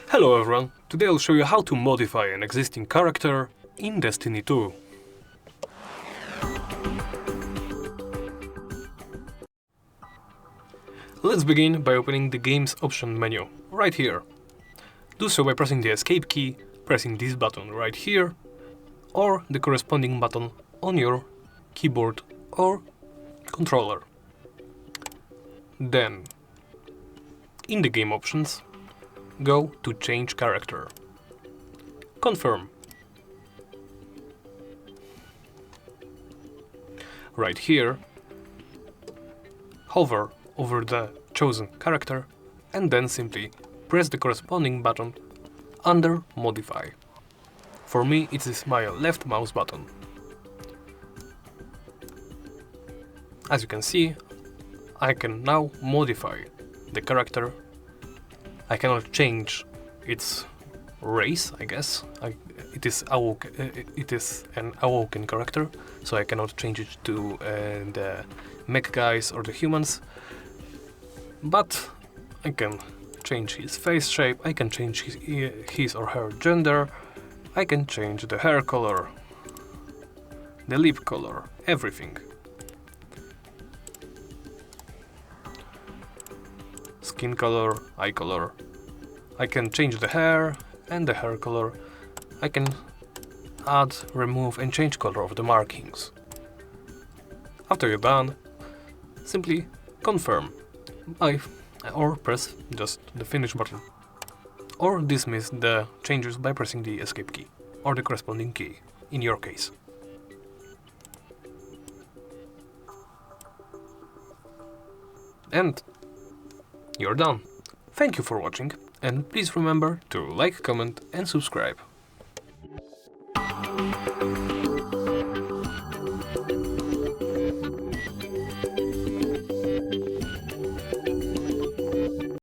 Hello everyone, today I'll show you how to modify an existing character in Destiny 2. Let's begin by opening the game's option menu, right here. Do so by pressing the escape key, pressing this button right here, or the corresponding button on your keyboard or controller. Then, in the game options, go to change character. Confirm. Right here, hover over the chosen character and then simply press the corresponding button under Modify. For me, it is my left mouse button. As you can see, I can now modify the character. I cannot change its race, I guess. It is an awoken character, so I cannot change it to the mech guys or the humans. But I can change his face shape, I can change his or her gender, I can change the hair color, the lip color, everything. Skin color, eye color. I can change the hair and the hair color. I can add, remove and change color of the markings. After you're done, simply confirm or press just the finish button, or dismiss the changes by pressing the escape key or the corresponding key in your case. And you're done. Thank you for watching, and please remember to like, comment and subscribe.